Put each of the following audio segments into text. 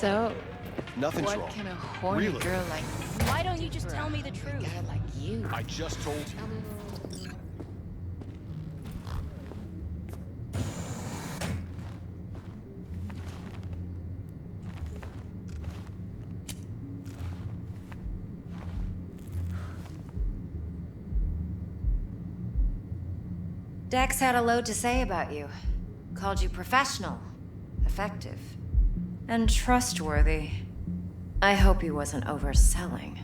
So, Nothing's what wrong. can a horny Really? girl like me Why don't you just for tell me the a truth? guy like you? I just told you. Dex had a load to say about you. Called you professional, effective, and trustworthy. I hope he wasn't overselling.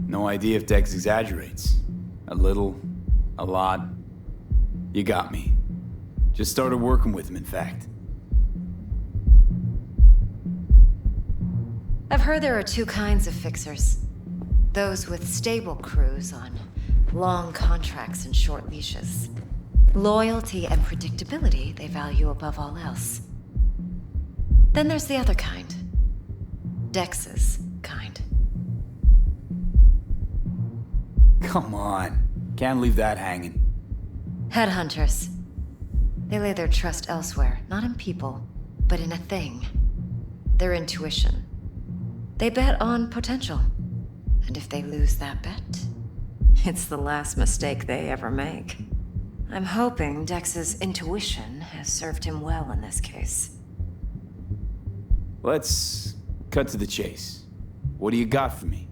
No idea if Dex exaggerates. A little, a lot. You got me. Just started working with him, in fact. I've heard there are two kinds of fixers. Those with stable crews on long contracts and short leashes. Loyalty and predictability they value above all else. Then there's the other kind. Dex's kind. Come on. Can't leave that hanging. Headhunters. They lay their trust elsewhere, not in people, but in a thing. Their intuition. They bet on potential. And if they lose that bet, it's the last mistake they ever make. I'm hoping Dex's intuition has served him well in this case. Let's cut to the chase. What do you got for me?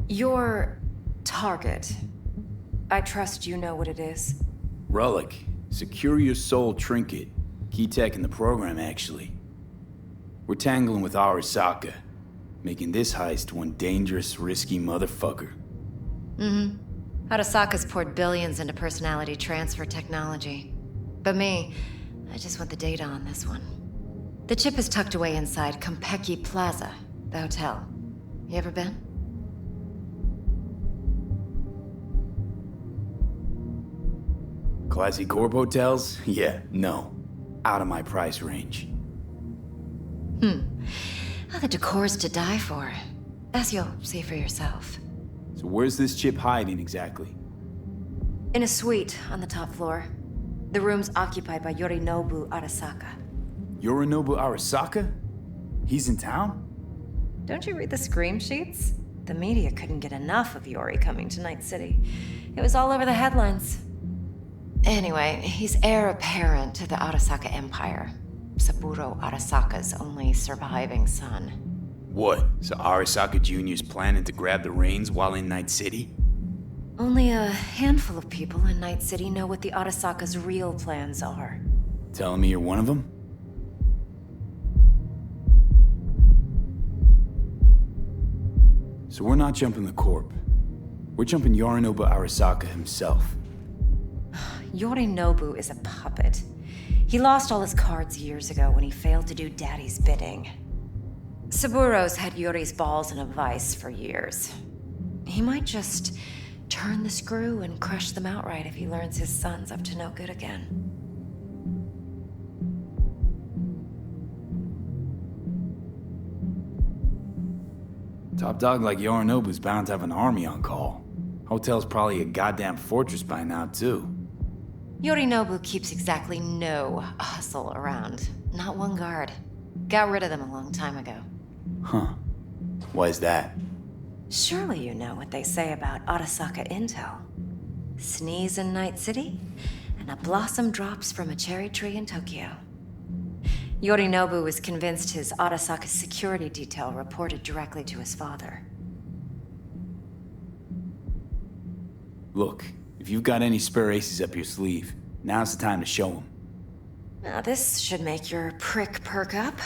Your target. I trust you know what it is. Relic. Secure your soul trinket. Key tech in the program, actually. We're tangling with Arasaka, making this heist one dangerous, risky motherfucker. Arasaka's poured billions into personality transfer technology. But me, I just want the data on this one. The chip is tucked away inside Konpeki Plaza, the hotel. You ever been? Classy corp hotels? Yeah, no. Out of my price range. Oh, the decor's to die for. As you'll see for yourself. So where's this chip hiding exactly? In a suite on the top floor. The room's occupied by Yorinobu Arasaka. Yorinobu Arasaka? He's in town? Don't you read the scream sheets? The media couldn't get enough of Yori coming to Night City. It was all over the headlines. Anyway, he's heir apparent to the Arasaka Empire. Saburo Arasaka's only surviving son. What? So Arasaka Jr.'s planning to grab the reins while in Night City? Only a handful of people in Night City know what the Arasaka's real plans are. Telling me you're one of them? So we're not jumping the Corp. We're jumping Yorinobu Arasaka himself. Yorinobu is a puppet. He lost all his cards years ago when he failed to do Daddy's bidding. Saburo's had Yori's balls in a vice for years. He might just turn the screw and crush them outright if he learns his son's up to no good again. Top dog like Yorinobu's bound to have an army on call. Hotel's probably a goddamn fortress by now, too. Yorinobu keeps exactly no hustle around. Not one guard. Got rid of them a long time ago. Huh. Why is that? Surely you know what they say about Arasaka intel. Sneeze in Night City, and a blossom drops from a cherry tree in Tokyo. Yorinobu was convinced his Arasaka security detail reported directly to his father. Look, if you've got any spare aces up your sleeve, now's the time to show them. Now this should make your prick perk up.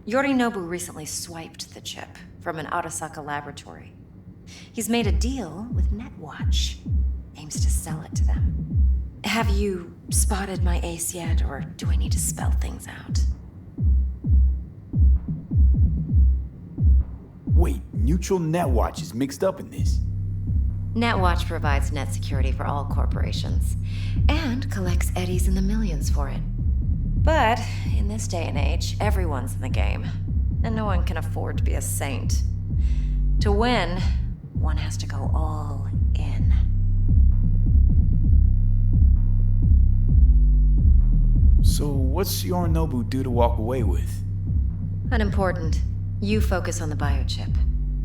Yorinobu recently swiped the chip from an Arasaka laboratory. He's made a deal with Netwatch. Aims to sell it to them. Have you spotted my ace yet, or do I need to spell things out? Wait, Neutral Netwatch is mixed up in this. Netwatch provides net security for all corporations, and collects eddies in the millions for it. But in this day and age, everyone's in the game, and no one can afford to be a saint. To win, one has to go all in. What's Yorinobu due to walk away with? Unimportant. You focus on the biochip.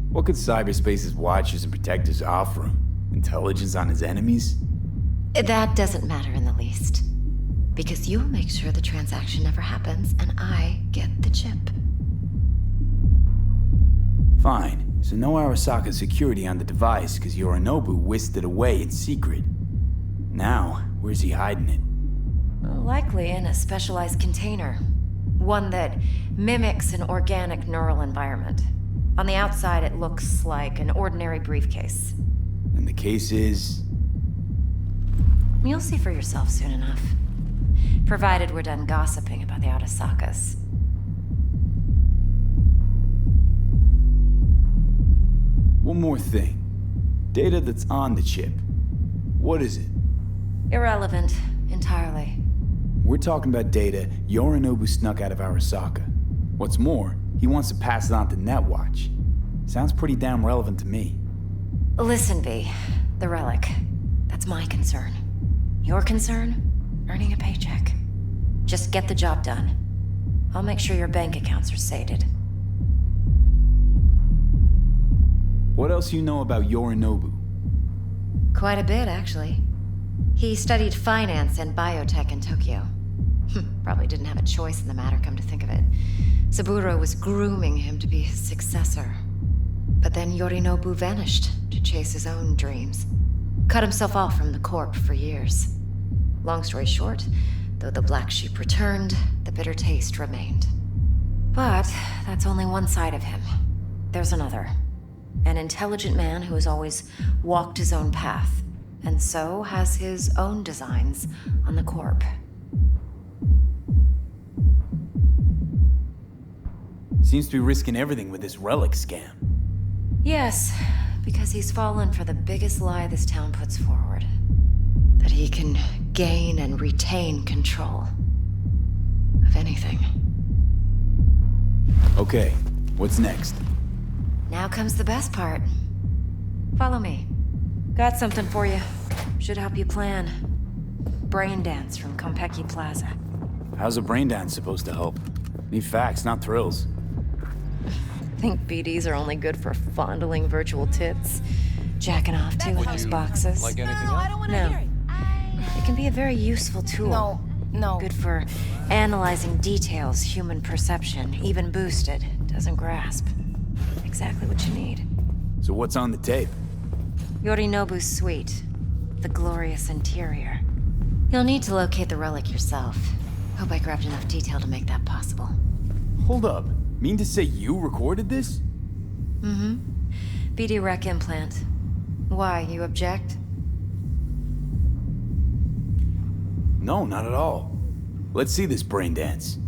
What could cyberspace's watchers and protectors offer him? Intelligence on his enemies? That doesn't matter in the least. Because you'll make sure the transaction never happens, and I get the chip. Fine. So no Arasaka security on the device because Yorinobu whisked it away in secret. Now, where's he hiding it? Likely in a specialized container. One that mimics an organic neural environment. On the outside, it looks like an ordinary briefcase. And the case is... You'll see for yourself soon enough. Provided we're done gossiping about the Arasakas. One more thing. Data that's on the chip. What is it? Irrelevant, entirely. We're talking about data Yorinobu snuck out of Arasaka. What's more, he wants to pass it on to Netwatch. Sounds pretty damn relevant to me. Listen, V. The relic. That's my concern. Your concern? Earning a paycheck. Just get the job done. I'll make sure your bank accounts are sated. What else you know about Yorinobu? Quite a bit, actually. He studied finance and biotech in Tokyo. Probably didn't have a choice in the matter, come to think of it. Saburo was grooming him to be his successor. But then Yorinobu vanished to chase his own dreams. Cut himself off from the Corp for years. Long story short, though the black sheep returned, the bitter taste remained. But that's only one side of him. There's another. An intelligent man who has always walked his own path, and so has his own designs on the Corp. Seems to be risking everything with this relic scam. Yes, because he's fallen for the biggest lie this town puts forward. That he can gain and retain control of anything. Okay, what's next? Now comes the best part. Follow me. Got something for you. Should help you plan. Brain dance from Konpeki Plaza. How's a brain dance supposed to help? Need facts, not thrills. Think BDs are only good for fondling virtual tits? Jacking off to in those boxes? Like anything No, I else? don't want to No. hear it. It can be a very useful tool. No. Good for analyzing details human perception, even boosted, doesn't grasp. Exactly what you need. So what's on the tape? Yorinobu's suite. The glorious interior. You'll need to locate the relic yourself. Hope I grabbed enough detail to make that possible. Hold up. Mean to say you recorded this? Mm-hmm. BD Rec implant. Why, you object? No, not at all. Let's see this brain dance.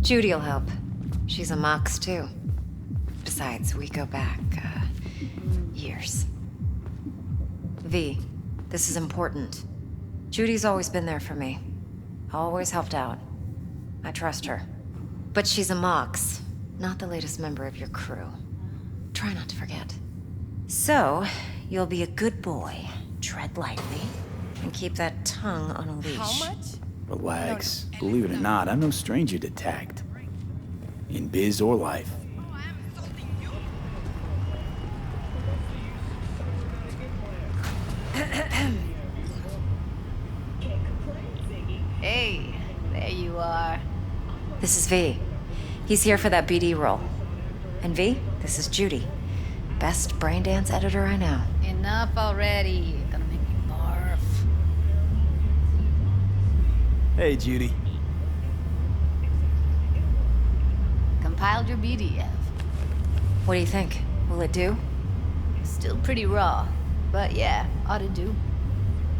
Judy'll help. She's a Mox, too. Besides, we go back, years. V, this is important. Judy's always been there for me. Always helped out. I trust her. But she's a Mox, not the latest member of your crew. Try not to forget. So, you'll be a good boy, tread lightly, and keep that tongue on a leash. How much? Relax. Believe it or not, I'm no stranger to tact. In biz or life. Hey, there you are. This is V. He's here for that BD role. And V, this is Judy. Best brain dance editor I know. Enough already. You're gonna make me barf. Hey, Judy. Compiled your BDF. What do you think? Will it do? Still pretty raw, but yeah, ought to do.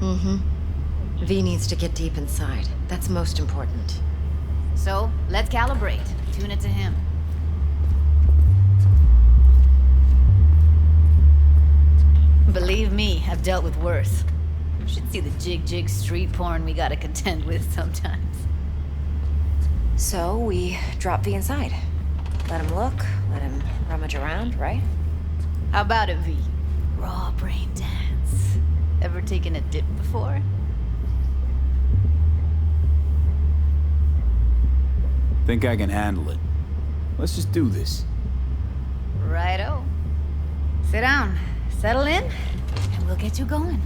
Mm-hmm. V needs to get deep inside. That's most important. So, let's calibrate. Tune it to him. Believe me, I've dealt with worse. You should see the jig street porn we gotta contend with sometimes. So we drop V inside. Let him look, let him rummage around, right? How about it, V? Raw brain dance. Ever taken a dip before? Think I can handle it. Let's just do this. Righto. Sit down, settle in, and we'll get you going.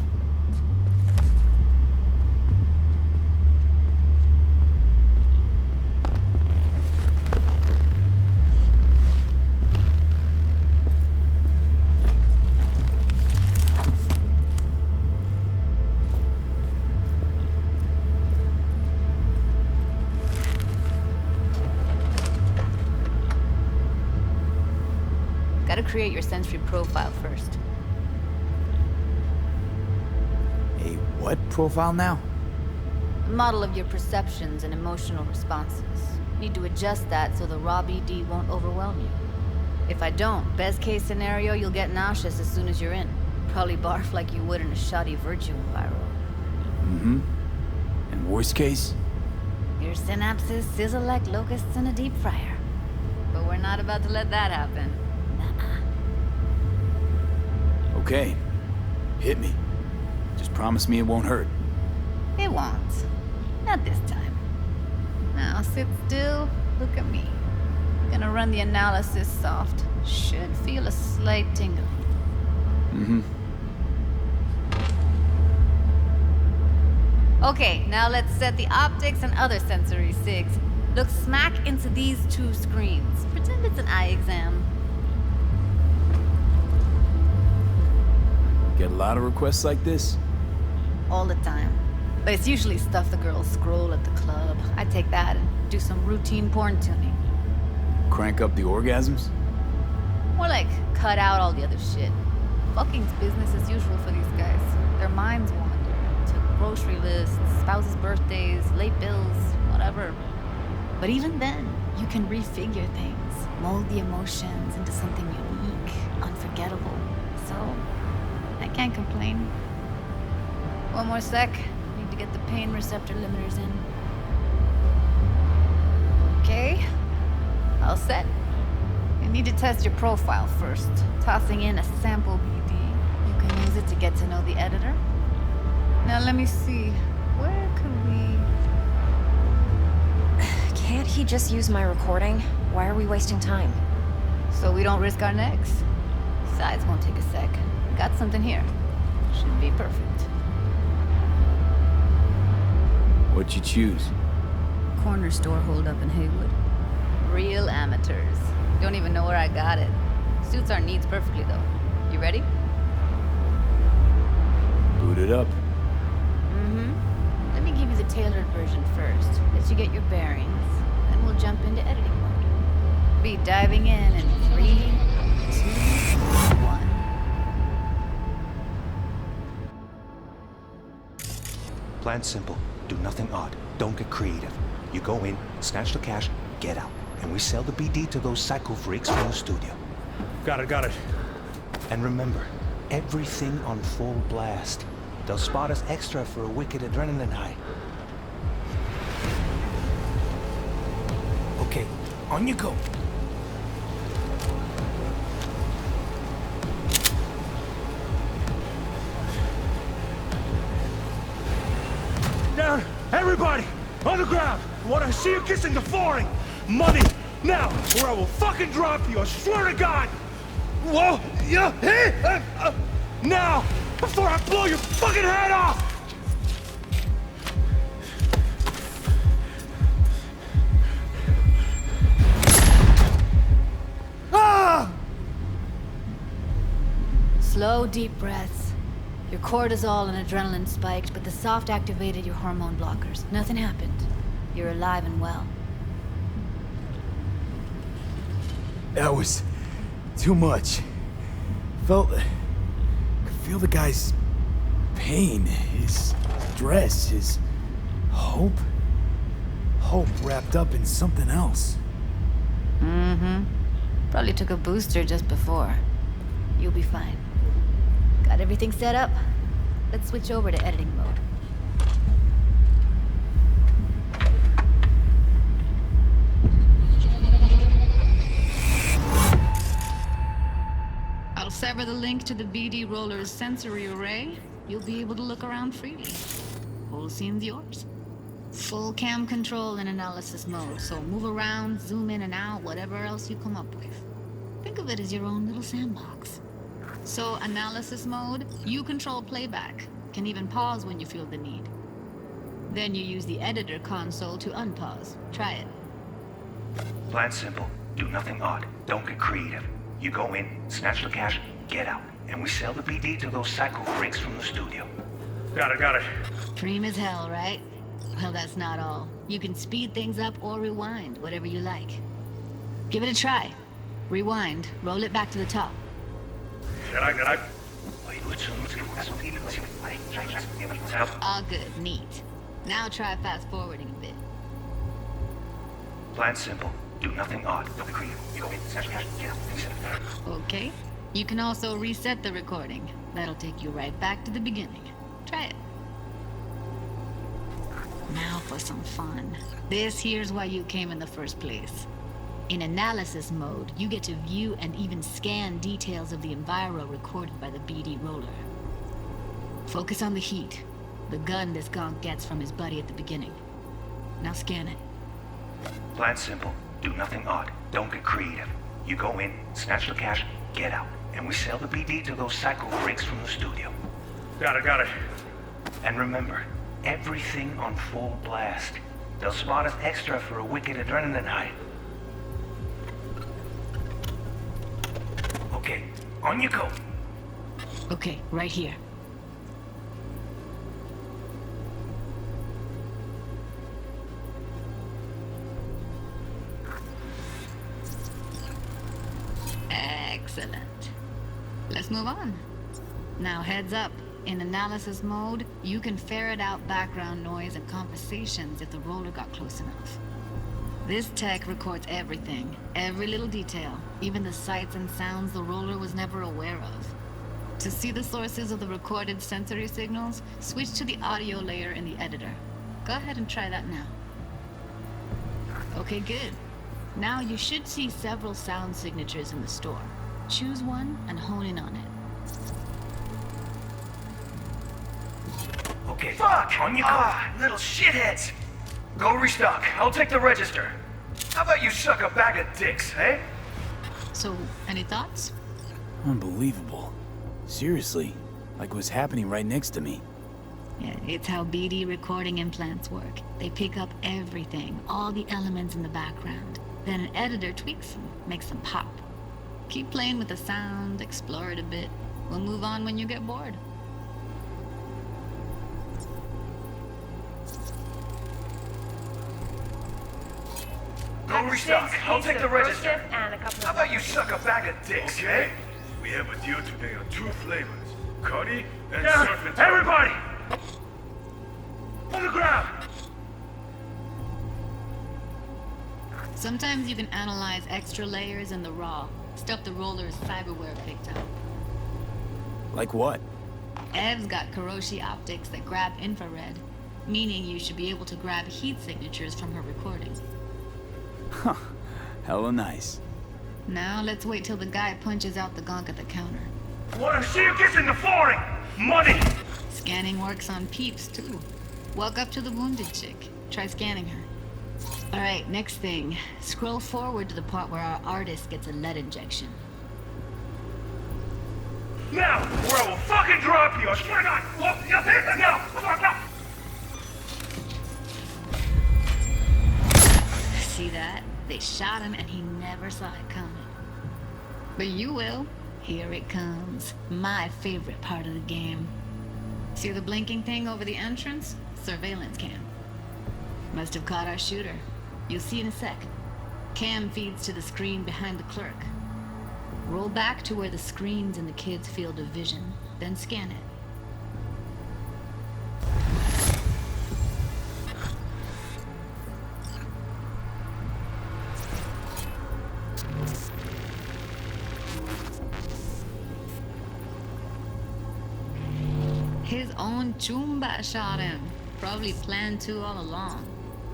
Gotta create your sensory profile first. A what profile now? A model of your perceptions and emotional responses. Need to adjust that so the raw BD won't overwhelm you. If I don't, best case scenario, you'll get nauseous as soon as you're in. Probably barf like you would in a shoddy Virtue enviro. Mm-hmm. And worst case? Your synapses sizzle like locusts in a deep fryer. But we're not about to let that happen. Okay. Hit me. Just promise me it won't hurt. It won't. Not this time. Now sit still, look at me. Gonna run the analysis soft. Should feel a slight tingle. Mm-hmm. Okay, now let's set the optics and other sensory sigs. Look smack into these two screens. Pretend it's an eye exam. Get a lot of requests like this? All the time. But it's usually stuff the girls scroll at the club. I take that and do some routine porn tuning. Crank up the orgasms? More like cut out all the other shit. Fucking's business as usual for these guys. Their minds wander to grocery lists, spouses' birthdays, late bills, whatever. But even then, you can refigure things, mold the emotions into something unique, unforgettable. So, I can't complain. One more sec. Need to get the pain receptor limiters in. Okay. All set. You need to test your profile first. Tossing in a sample BD. You can use it to get to know the editor. Now let me see. Where could we... Can't he just use my recording? Why are we wasting time? So we don't risk our necks. Besides, won't take a sec. Got something here. Should be perfect. What'd you choose? Corner store holdup in Haywood. Real amateurs. Don't even know where I got it. Suits our needs perfectly, though. You ready? Boot it up. Mm-hmm. Let me give you the tailored version first. Let you get your bearings. Then we'll jump into editing mode. Be diving in 3, 2, 1. Plan simple. Do nothing odd. Don't get creative. You go in, snatch the cash, get out. And we sell the BD to those psycho freaks from the studio. Got it. And remember, everything on full blast. They'll spot us extra for a wicked adrenaline high. Okay, on you go. Down! Everybody! On the ground! I want to see you kissing the flooring! Money! Now! Or I will fucking drop you! I swear to God! Whoa! Yeah! Hey! Now! Before I blow your fucking head off! Ah! Slow, deep breaths. Your cortisol and adrenaline spiked, but the soft activated your hormone blockers. Nothing happened. You're alive and well. That was too much. Could feel the guy's pain, his stress, his hope. Hope wrapped up in something else. Mm-hmm. Probably took a booster just before. You'll be fine. Got everything set up? Let's switch over to editing mode. I'll sever the link to the BD Roller's sensory array. You'll be able to look around freely. Whole scene's yours. Full cam control in analysis mode, so move around, zoom in and out, whatever else you come up with. Think of it as your own little sandbox. So, analysis mode, you control playback. Can even pause when you feel the need. Then you use the editor console to unpause. Try it. Plan simple. Do nothing odd. Don't get creative. You go in, snatch the cash, get out. And we sell the BD to those psycho freaks from the studio. Got it. Preem as hell, right? Well, that's not all. You can speed things up or rewind, whatever you like. Give it a try. Rewind, roll it back to the top. All good, neat. Now try fast forwarding a bit. Plan simple. Do nothing odd. Don't be creative. You go in, snatch the cash, get out. And we sell it. Okay. You can also reset the recording. That'll take you right back to the beginning. Try it. Now for some fun. This here's why you came in the first place. In analysis mode, you get to view and even scan details of the enviro recorded by the BD roller. Focus on the heat, the gun this gonk gets from his buddy at the beginning. Now scan it. Plan simple. Do nothing odd. Don't get creative. You go in, snatch the cash, get out. And we sell the BD to those psycho freaks from the studio. Got it. And remember, everything on full blast. They'll spot us extra for a wicked adrenaline high. Okay, on you go. Okay, right here. Excellent. Let's move on. Now heads up. In analysis mode, you can ferret out background noise and conversations if the roller got close enough. This tech records everything, every little detail, even the sights and sounds the roller was never aware of. To see the sources of the recorded sensory signals, switch to the audio layer in the editor. Go ahead and try that now. Okay, good. Now you should see several sound signatures in the store. Choose one and hone in on it. Okay, fuck! On you go! Little shitheads! Go restock. I'll take the register. How about you suck a bag of dicks, eh? So, any thoughts? Unbelievable. Seriously, like what's happening right next to me. Yeah, it's how BD recording implants work. They pick up everything, all the elements in the background. Then an editor tweaks them, makes them pop. Keep playing with the sound, explore it a bit. We'll move on when you get bored. Go restock. I'll take the register. How about you suck a bag of dicks, eh? We have a deal today on 2 flavors. Cuddy and Down, surf and everybody! On the ground! Sometimes you can analyze extra layers in the raw, stuff the roller's cyberware picked up. Like what? Ev's got Kiroshi optics that grab infrared, meaning you should be able to grab heat signatures from her recording. Huh. Hella nice. Now let's wait till the guy punches out the gonk at the counter. Wanna see you kissing the flooring? Money! Scanning works on peeps, too. Walk up to the wounded chick. Try scanning her. Alright, next thing. Scroll forward to the part where our artist gets a lead injection. Now, or I will fucking drop you! I swear to God! Look, now! Fuck up! See that? They shot him and he never saw it coming. But you will. Here it comes. My favorite part of the game. See the blinking thing over the entrance? Surveillance cam. Must have caught our shooter. You'll see in a sec. Cam feeds to the screen behind the clerk. Roll back to where the screen's in the kid's field of vision, then scan it. His own Chumba shot him. Probably planned to all along.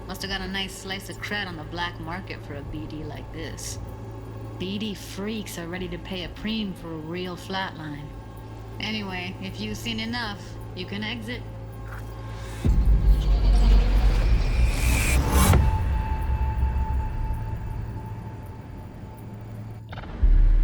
Must have got a nice slice of cred on the black market for a BD like this. BD freaks are ready to pay a preem for a real flatline. Anyway, if you've seen enough, you can exit.